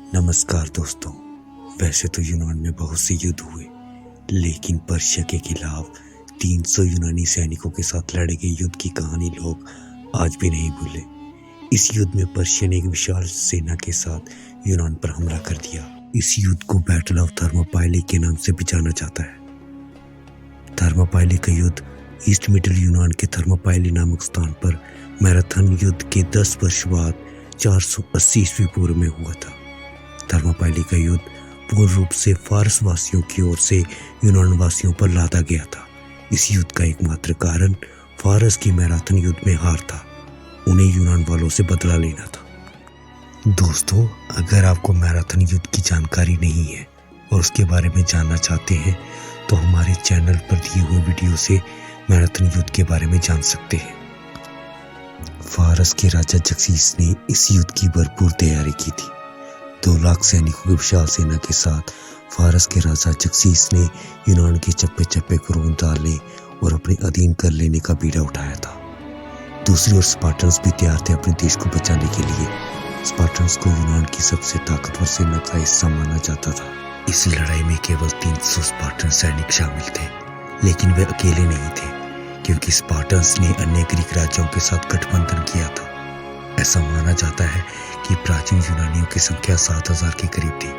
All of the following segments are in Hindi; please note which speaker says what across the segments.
Speaker 1: नमस्कार दोस्तों। वैसे तो यूनान में बहुत से युद्ध हुए, लेकिन पर्शिया के खिलाफ 300 यूनानी सैनिकों के साथ लड़े गए युद्ध की कहानी लोग आज भी नहीं भूले। इस युद्ध में पर्शिया ने एक विशाल सेना के साथ यूनान पर हमला कर दिया। इस युद्ध को बैटल ऑफ थर्मोपाइली के नाम से भी जाना जाता है। थर्मोपाइली का युद्ध ईस्ट मिडिल यूनान के थर्मोपाइली नामक स्थान पर मैराथन युद्ध के 10 वर्ष बाद 480 ईस्वी पूर्व में हुआ था। थर्मोपाइली का युद्ध पूर्ण रूप से फारस वासियों की ओर से यूनान वासियों पर लादा गया था। इस युद्ध का एकमात्र कारण फारस की मैराथन युद्ध में हार था। उन्हें यूनान वालों से बदला लेना था। दोस्तों, अगर आपको मैराथन युद्ध की जानकारी नहीं है और उसके बारे में जानना चाहते हैं तो हमारे चैनल पर दिए हुए वीडियो से मैराथन युद्ध के बारे में जान सकते हैं। फारस के राजा जक्सीस ने इस युद्ध की भरपूर तैयारी की थी। 2 लाख सैनिकों की विशाल सेना के साथ फारस के राजा जक्सीस ने यूनान के चप्पे चप्पे को रोंद डालने और अपने अधीन कर लेने का बीड़ा उठाया था। दूसरी ओर स्पार्टन्स भी तैयार थे अपने देश को बचाने के लिए। स्पार्टन्स को यूनान की सबसे ताकतवर सेना का हिस्सा माना जाता था। इस लड़ाई में केवल 300 स्पार्टन सैनिक शामिल थे, लेकिन वे अकेले नहीं थे, क्योंकि स्पार्टन्स ने अन्य ग्रीक राज्यों के साथ गठबंधन किया था। ऐसा माना जाता है कि प्राचीन यूनानियों की संख्या 7000 के करीब थी।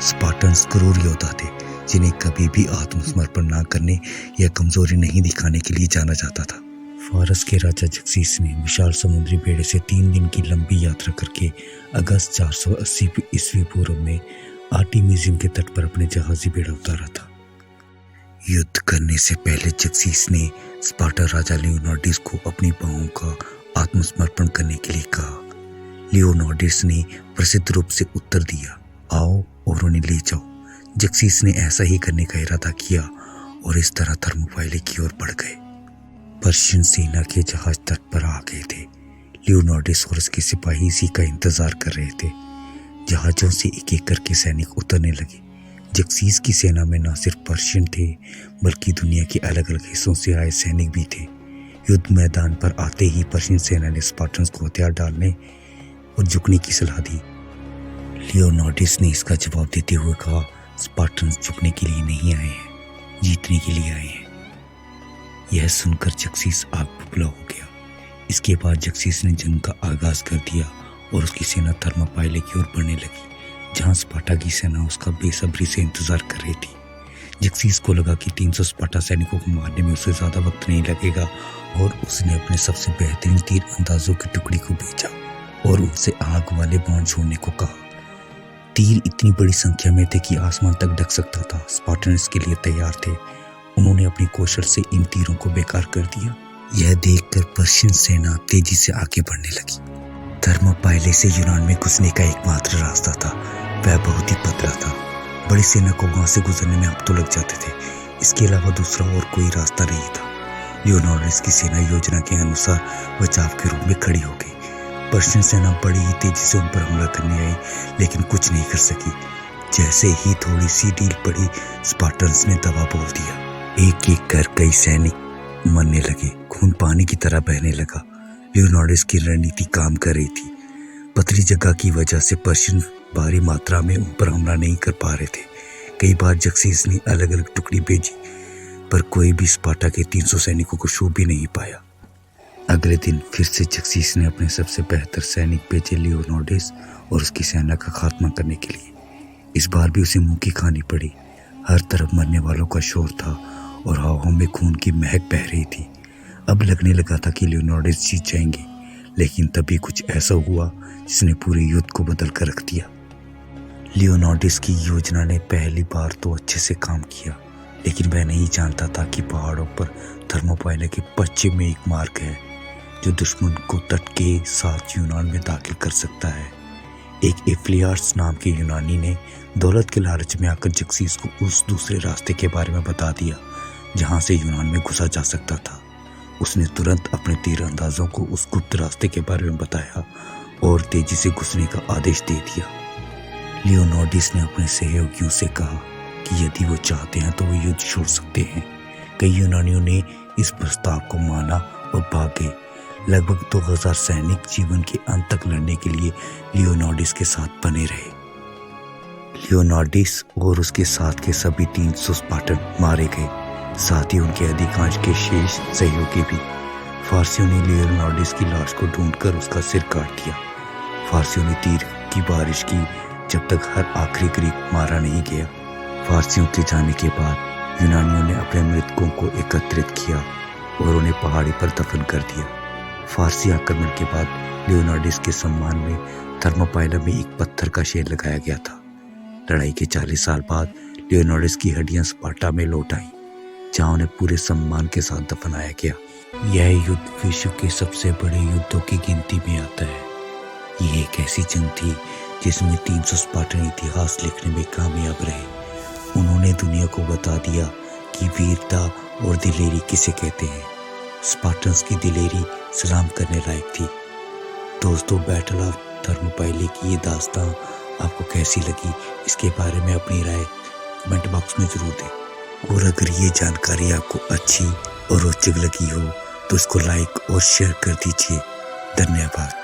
Speaker 1: स्पार्टन्स क्रूर योद्धा थे, जिन्हें कभी भी आत्मसमर्पण न करने या कमजोरी नहीं दिखाने के लिए जाना जाता था। फारस के राजा जक्सीस ने विशाल समुद्री बेड़े से 3 दिन की लंबी यात्रा करके अगस्त 480 ईस्वी पूर्व में आर्टिमिजियम के तट पर अपने जहाजी बेड़ा उतारा था। युद्ध करने से पहले जक्सीस ने स्पार्टा राजा लियोनार्डिस को अपनी बाहों का आत्मसमर्पण करने के लिए कहा। लियोनार्डिस ने प्रसिद्ध रूप से उत्तर दिया, आओ और उन्हें ले जाओ। जक्सीस ने ऐसा ही करने का इरादा किया और इस तरह थर्मोपाइली की ओर बढ़ गए। पर्शियन सेना के जहाज तट पर आ गए थे। लियोनार्डिस और उसके सिपाही इसी का इंतजार कर रहे थे। जहाजों से एक एक करके सैनिक उतरने लगे। जक्सीस की सेना में न सिर्फ पर्शियन थे, बल्कि दुनिया के अलग अलग हिस्सों से आए सैनिक भी थे। युद्ध मैदान पर आते ही पर्शियन सेना ने स्पार्टन्स को हथियार डालने और झुकने की सलाह दी। लियोनार्डिस ने इसका जवाब देते हुए कहा, स्पार्टन्स झुकने के लिए नहीं आए हैं, जीतने के लिए आए हैं। यह सुनकर जक्सीस आग बबूला हो गया। इसके बाद जक्सीस ने जंग का आगाज कर दिया और उसकी सेना थर्मोपाइली की ओर बढ़ने लगी, जहां स्पार्टा की सेना उसका बेसब्री से इंतजार कर रही थी। जक्सीस को लगा कि 300 स्पार्टा सैनिकों को मारने में उसे ज्यादा वक्त नहीं लगेगा और उसने अपने सबसे बेहतरीन तीर अंदाजों की टुकड़ी को भेजा और उनसे आग वाले बाण छोड़ने को कहा। तीर इतनी बड़ी संख्या में थे कि आसमान तक ढक सकता था। स्पार्टन इसके लिए तैयार थे। उन्होंने अपनी कौशल से इन तीरों को बेकार कर दिया। यह देखकर पर्शियन सेना तेजी से आगे बढ़ने लगी। थर्मोपाइली से यूनान में घुसने का एकमात्र रास्ता था, वह बहुत ही पतला था। बड़ी सेना को वहां से गुजरने में हफ्तों लग जाते थे। इसके अलावा दूसरा और कोई रास्ता नहीं था। लियोनार्डिस की सेना योजना के अनुसार बचाव के रूप में खड़ी हो गई। पर्शियन सेना बड़ी ही तेजी से उन पर हमला करने आई, लेकिन कुछ नहीं कर सकी। जैसे ही थोड़ी सी ढील पड़ी, स्पार्टन्स ने दवा बोल दिया। एक एक कर कई सैनिक मरने लगे। खून पानी की तरह बहने लगा। लियोनार्डिस की रणनीति काम कर रही थी। पतली जगह की वजह से पर्शियन भारी मात्रा में उन पर हमला नहीं कर पा रहे थे। कई बार जक्सीस ने अलग अलग टुकड़ी भेजी, पर कोई भी स्पार्टा के 300 सैनिकों को छू भी नहीं पाया। अगले दिन फिर से जक्सीस ने अपने सबसे बेहतर सैनिक भेजे लियोनार्डिस और उसकी सेना का खात्मा करने के लिए। इस बार भी उसे मुंह की खानी पड़ी। हर तरफ मरने वालों का शोर था और हवाओं में खून की महक बह रही थी। अब लगने लगा था कि लियोनार्डिस जीत जाएंगे, लेकिन तभी कुछ ऐसा हुआ जिसने पूरे युद्ध को बदल कर रख दिया। लियोनार्डिस की योजना ने पहली बार तो अच्छे से काम किया, लेकिन वह नहीं जानता था कि पहाड़ों पर थर्मोपाइली के पश्चिम में एक मार्ग है जो दुश्मन को तट के साथ यूनान में दाखिल कर सकता है। एक एफ्लियार्स नाम के यूनानी ने दौलत के लालच में आकर जक्सीस को उस दूसरे रास्ते के बारे में बता दिया जहां से यूनान में घुसा जा सकता था। उसने तुरंत अपने तीर अंदाजों को उस गुप्त रास्ते के बारे में बताया और तेजी से घुसने का आदेश दे दिया। लियोनार्डिस ने अपने सहयोगियों से कहा कि यदि वो चाहते हैं तो वो युद्ध छोड़ सकते हैं। कई यूनानियों ने इस प्रस्ताव को माना और भागे। लगभग 2000 सैनिक जीवन के अंत तक लड़ने के लिए लियोनार्डिस के साथ बने रहे। लियोनार्डिस और उसके साथ के सभी 300 स्पार्टन मारे गए, साथ ही उनके अधिकांश के शेष सहयोगी भी। फारसियों ने लियोनार्डिस की लाश को ढूंढकर उसका सिर काट दिया। फारसियों ने तीर की बारिश की जब तक हर आखिरी ग्रीक मारा नहीं गया। फारसियों के जाने के बाद यूनानियों ने अपने मृतकों को एकत्रित किया और उन्हें पहाड़ी पर दफन कर दिया। फारसी आक्रमण के बाद लियोनार्डिस के सम्मान में थर्मोपाइला में एक पत्थर का शेर लगाया गया था। लड़ाई के 40 साल बाद लियोनार्डिस की हड्डियां स्पार्टा में लौट आईं, जहां उन्हें पूरे सम्मान के साथ दफनाया गया। यह युद्ध विश्व के सबसे बड़े युद्धों की गिनती में आता है। ये एक ऐसी जंग थी जिसमें 300 स्पार्टन इतिहास लिखने में कामयाब रहे। उन्होंने दुनिया को बता दिया कि वीरता और दिलेरी किसे कहते हैं। स्पार्टन्स की दिलेरी सलाम करने लायक थी। दोस्तों, बैटल ऑफ थर्मोपाइले की ये दास्तां आपको कैसी लगी, इसके बारे में अपनी राय कमेंट बॉक्स में जरूर दें। और अगर ये जानकारी आपको अच्छी और रोचक लगी हो तो इसको लाइक और शेयर कर दीजिए। धन्यवाद।